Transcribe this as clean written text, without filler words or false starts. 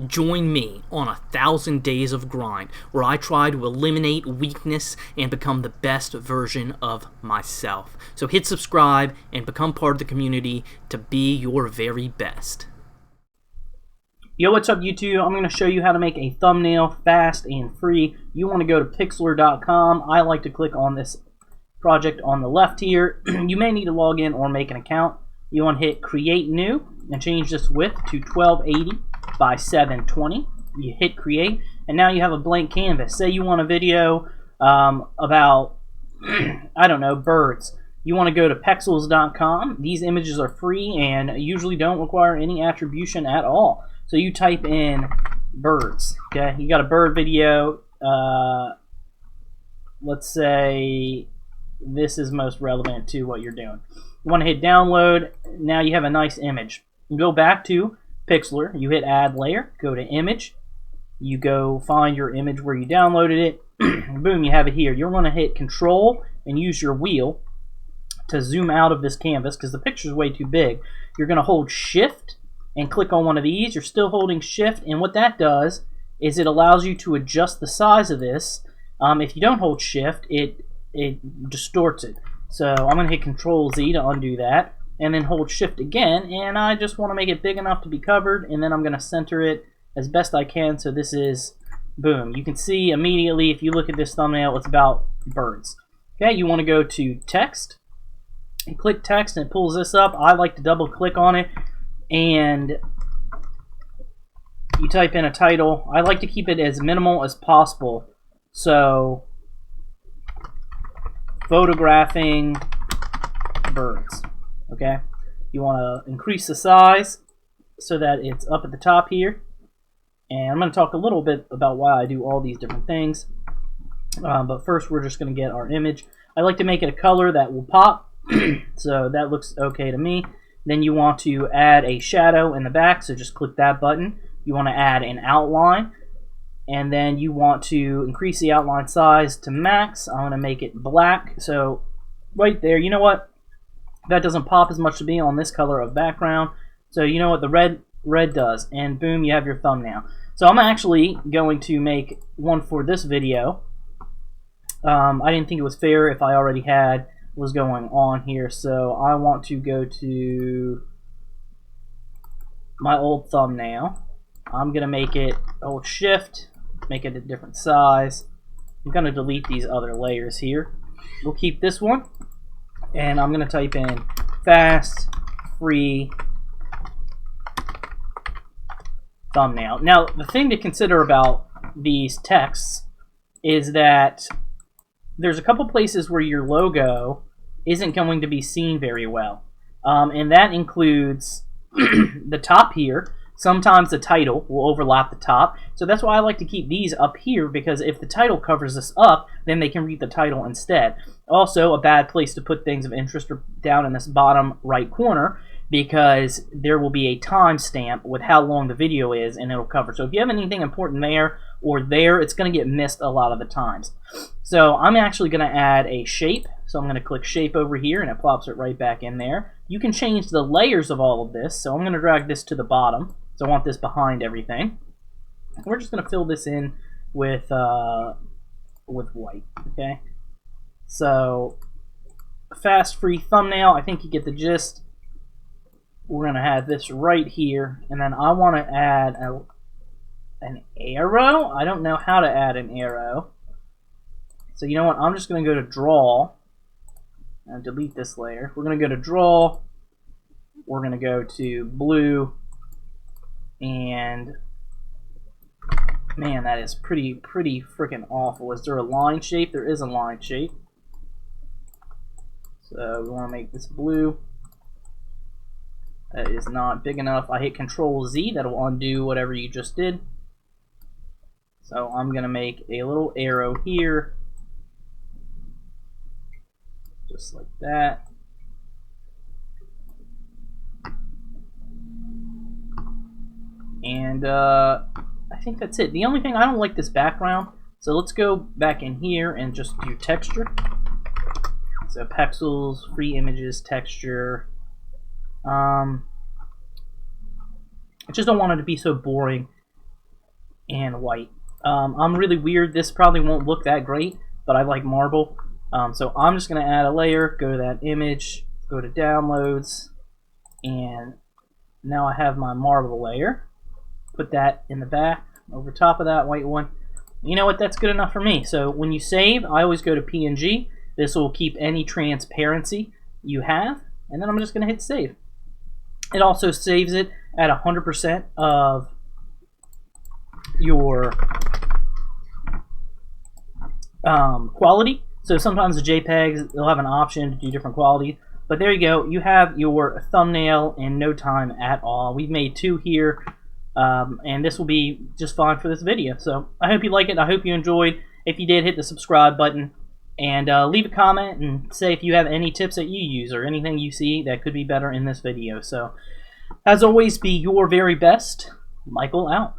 Join me on 1,000 days of grind where I try to eliminate weakness and become the best version of myself. So hit subscribe and become part of the community to be your very best. Yo, what's up YouTube? I'm going to show you how to make a thumbnail fast and free. You want to go to pixlr.com. I like to click on this project on the left here. You may need to log in or make an account. You want to hit create new and change this width to 1280 by 720. You hit create and now you have a blank canvas. Say you want a video about I don't know, birds. You want to go to pexels.com. These images are free and usually don't require any attribution at all. So you type in birds. Okay, you got a bird video. Let's say this is most relevant to what you're doing. You want to hit download. Now you have a nice image. You go back to Pixlr. You hit add layer. Go to image. You go find your image where you downloaded it. Boom, you have it here. You're going to hit control and use your wheel to zoom out of this canvas because the picture is way too big. You're going to hold shift and click on one of these. You're still holding shift, and what that does is it allows you to adjust the size of this. If you don't hold shift, it distorts it. So I'm going to hit Control Z to undo that, and then hold shift again, and I just want to make it big enough to be covered, and then I'm going to center it as best I can. So this is, boom, you can see immediately if you look at this thumbnail, it's about birds. Okay, you want to go to text, and click text, and it pulls this up. I like to double click on it, and you type in a title. I like to keep it as minimal as possible. So, photographing birds. Okay, you want to increase the size so that it's up at the top here. And I'm going to talk a little bit about why I do all these different things. But first, we're just going to get our image. I like to make it a color that will pop. So that looks okay to me. Then you want to add a shadow in the back, so just click that button. You want to add an outline, and then you want to increase the outline size to max. I want to make it black, so right there, you know what? That doesn't pop as much to me on this color of background. So you know what the red does, and boom, you have your thumbnail. So I'm actually going to make one for this video. I didn't think it was fair if I already had was going on here, so I want to go to my old thumbnail. I'm gonna make it hold shift, make it a different size. I'm gonna delete these other layers here. We'll keep this one, and I'm gonna type in fast free thumbnail. Now the thing to consider about these texts is that there's a couple places where your logo isn't going to be seen very well. And that includes the top here. Sometimes the title will overlap the top. So that's why I like to keep these up here, because if the title covers this up, then they can read the title instead. Also, a bad place to put things of interest are down in this bottom right corner, because there will be a timestamp with how long the video is, and it'll cover. So if you have anything important there or there, it's going to get missed a lot of the times. So I'm actually going to add a shape. So I'm going to click shape over here, and it plops it right back in there. You can change the layers of all of this. So I'm going to drag this to the bottom. So I want this behind everything. We're just going to fill this in with white. Okay. So fast free thumbnail. I think you get the gist. We're going to have this right here, and then I want to add an arrow. I don't know how to add an arrow. So you know what? I'm just going to go to draw and delete this layer. We're going to go to draw. We're going to go to blue, and man, that is pretty freaking awful. Is there a line shape? There is a line shape. So we want to make this blue. That is not big enough. I hit Control Z. That'll undo whatever you just did. So I'm going to make a little arrow here. Just like that. And I think that's it. The only thing, I don't like this background. So let's go back in here and just do texture. So pixels, free images, texture. I just don't want it to be so boring and white. I'm really weird. This probably won't look that great, but I like marble. So I'm just going to add a layer, go to that image, go to downloads, and now I have my marble layer. Put that in the back over top of that white one. You know what? That's good enough for me. So when you save, I always go to PNG. This will keep any transparency you have, and then I'm just going to hit save. It also saves it at 100% of your quality. So sometimes the JPEGs, they'll have an option to do different quality. But there you go. You have your thumbnail in no time at all. We've made 2 here, and this will be just fine for this video. So I hope you like it. I hope you enjoyed. If you did, hit the subscribe button. And leave a comment and say if you have any tips that you use or anything you see that could be better in this video. So, as always, be your very best. Michael out.